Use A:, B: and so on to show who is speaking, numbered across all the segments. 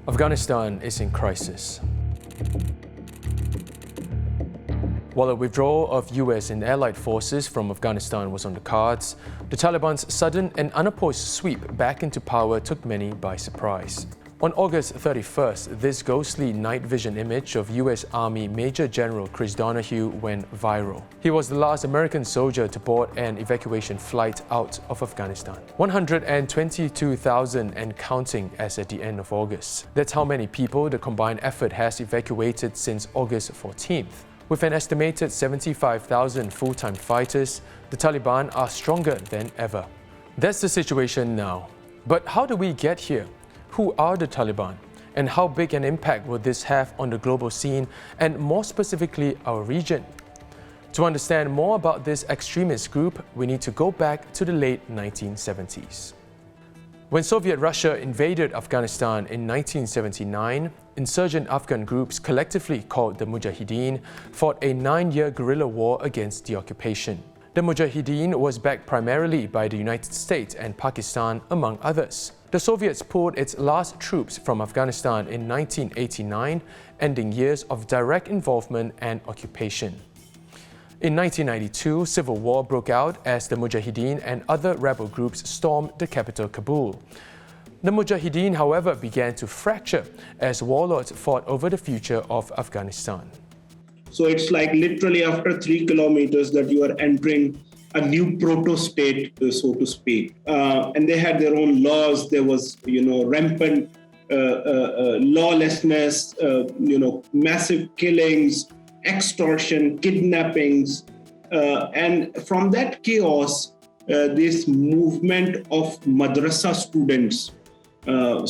A: Afghanistan is in crisis. While a withdrawal of US and allied forces from Afghanistan was on the cards, the Taliban's sudden and unopposed sweep back into power took many by surprise. On August 31st, this ghostly night vision image of US Army Major General Chris Donahue went viral. He was the last American soldier to board an evacuation flight out of Afghanistan. 122,000 and counting as at the end of August. That's how many people the combined effort has evacuated since August 14th. With an estimated 75,000 full-time fighters, the Taliban are stronger than ever. That's the situation now. But how do we get here? Who are the Taliban? And how big an impact will this have on the global scene and more specifically our region? To understand more about this extremist group, we need to go back to the late 1970s. When Soviet Russia invaded Afghanistan in 1979, insurgent Afghan groups collectively called the Mujahideen fought a 9-year guerrilla war against the occupation. The Mujahideen was backed primarily by the United States and Pakistan, among others. The Soviets pulled its last troops from Afghanistan in 1989, ending years of direct involvement and occupation. In 1992, civil war broke out as the Mujahideen and other rebel groups stormed the capital Kabul. The Mujahideen, however, began to fracture as warlords fought over the future of Afghanistan.
B: So it's like literally after 3 kilometers that you are entering a new proto-state, so to speak. And they had their own laws. There was, rampant lawlessness, massive killings, extortion, kidnappings. And from that chaos, this movement of madrasa students,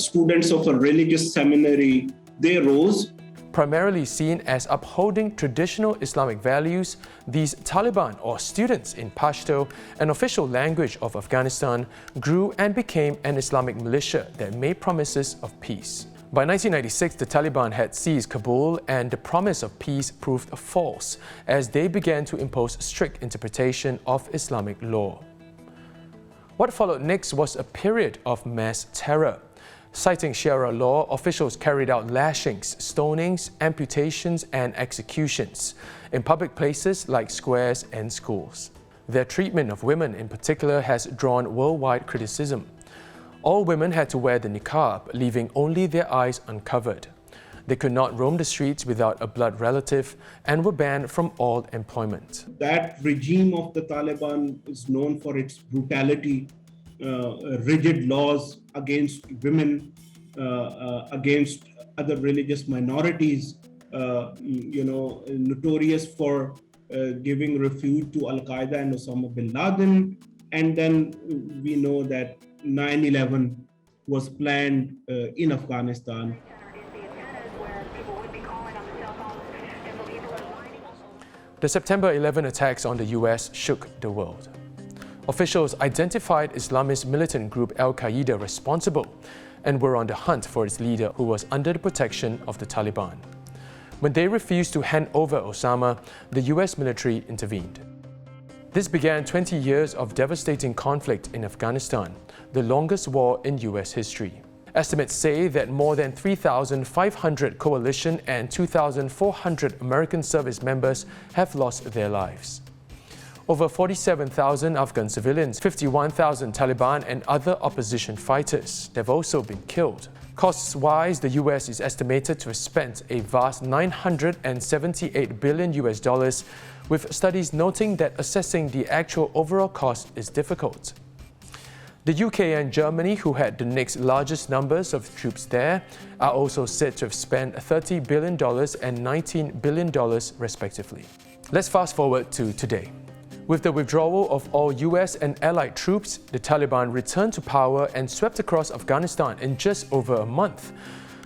B: students of a religious seminary, they rose.
A: Primarily seen as upholding traditional Islamic values, these Taliban, or students in Pashto, an official language of Afghanistan, grew and became an Islamic militia that made promises of peace. By 1996, the Taliban had seized Kabul, and the promise of peace proved false as they began to impose strict interpretation of Islamic law. What followed next was a period of mass terror. Citing Sharia law, officials carried out lashings, stonings, amputations, and executions in public places like squares and schools. Their treatment of women in particular has drawn worldwide criticism. All women had to wear the niqab, leaving only their eyes uncovered. They could not roam the streets without a blood relative and were banned from all employment.
B: That regime of the Taliban is known for its brutality, rigid laws against women, against other religious minorities, notorious for giving refuge to Al-Qaeda and Osama bin Laden. And then we know that 9/11 was planned in Afghanistan.
A: The September 11 attacks on the US shook the world. Officials identified Islamist militant group Al-Qaeda responsible and were on the hunt for its leader, who was under the protection of the Taliban. When they refused to hand over Osama, the US military intervened. This began 20 years of devastating conflict in Afghanistan, the longest war in US history. Estimates say that more than 3,500 coalition and 2,400 American service members have lost their lives. Over 47,000 Afghan civilians, 51,000 Taliban and other opposition fighters have also been killed. Costs-wise, the US is estimated to have spent a vast $978 billion, with studies noting that assessing the actual overall cost is difficult. The UK and Germany, who had the next largest numbers of troops there, are also said to have spent $30 billion and $19 billion respectively. Let's fast forward to today. With the withdrawal of all US and allied troops, the Taliban returned to power and swept across Afghanistan in just over a month.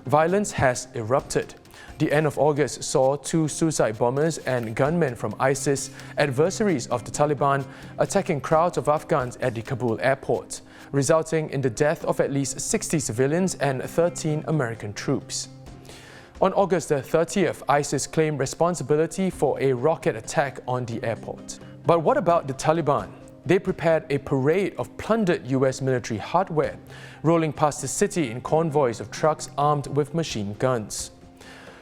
A: Violence has erupted. The end of August saw 2 suicide bombers and gunmen from ISIS, adversaries of the Taliban, attacking crowds of Afghans at the Kabul airport, resulting in the death of at least 60 civilians and 13 American troops. On August 30th, ISIS claimed responsibility for a rocket attack on the airport. But what about the Taliban? They prepared a parade of plundered US military hardware, rolling past the city in convoys of trucks armed with machine guns.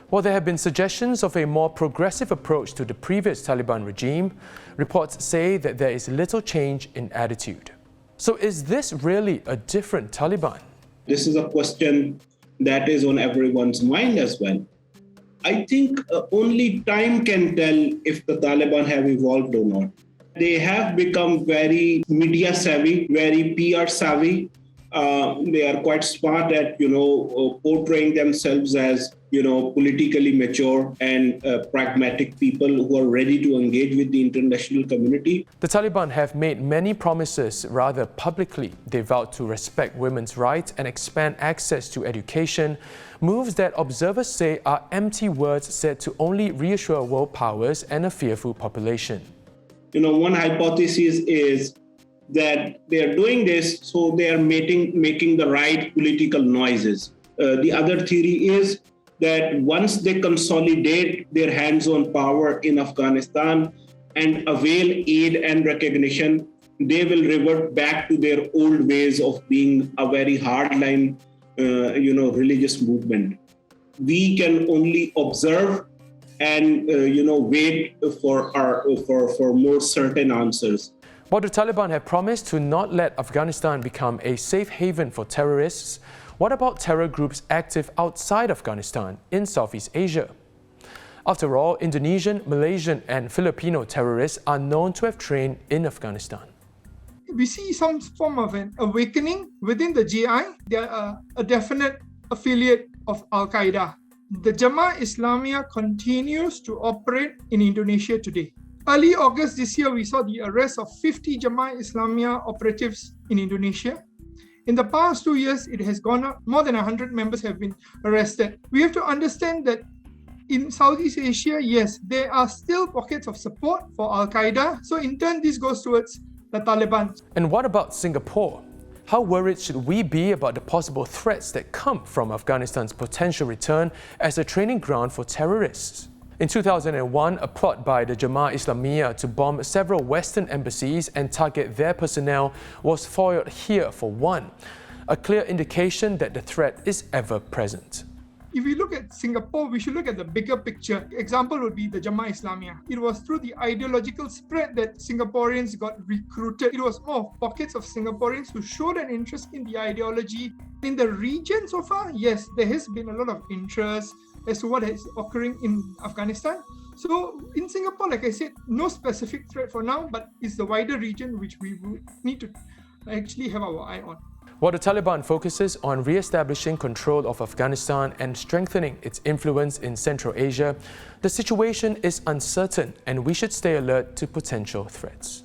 A: While there have been suggestions of a more progressive approach to the previous Taliban regime, reports say that there is little change in attitude. So is this really a different Taliban?
B: This is a question that is on everyone's mind as well. I think only time can tell if the Taliban have evolved or not. They have become very media savvy, very PR savvy. They are quite smart at, portraying themselves as, politically mature and pragmatic people who are ready to engage with the international community.
A: The Taliban have made many promises rather publicly. They vowed to respect women's rights and expand access to education, moves that observers say are empty words said to only reassure world powers and a fearful population.
B: One hypothesis is that they are doing this so they are making the right political noises. The other theory is that once they consolidate their hands-on power in Afghanistan and avail aid and recognition, they will revert back to their old ways of being a very hardline, religious movement. We can only observe and wait for more certain answers.
A: While the Taliban have promised to not let Afghanistan become a safe haven for terrorists, what about terror groups active outside Afghanistan in Southeast Asia? After all, Indonesian, Malaysian and Filipino terrorists are known to have trained in Afghanistan.
C: We see some form of an awakening within the GI. They are a definite affiliate of Al-Qaeda. The Jamaah Islamiyah continues to operate in Indonesia today. Early August this year, we saw the arrest of 50 Jamaah Islamiyah operatives in Indonesia. In the past 2 years, it has gone up. More than 100 members have been arrested. We have to understand that in Southeast Asia, yes, there are still pockets of support for Al-Qaeda. So in turn, this goes towards the Taliban.
A: And what about Singapore? How worried should we be about the possible threats that come from Afghanistan's potential return as a training ground for terrorists? In 2001, a plot by the Jamaah Islamiyah to bomb several Western embassies and target their personnel was foiled here for one, a clear indication that the threat is ever present.
C: If we look at Singapore, we should look at the bigger picture. Example would be the Jamaah Islamiyah. It was through the ideological spread that Singaporeans got recruited. It was more pockets of Singaporeans who showed an interest in the ideology. In the region so far, yes, there has been a lot of interest as to what is occurring in Afghanistan. So in Singapore, like I said, no specific threat for now, but it's the wider region which we would need to actually have our eye on.
A: While the Taliban focuses on re-establishing control of Afghanistan and strengthening its influence in Central Asia, the situation is uncertain and we should stay alert to potential threats.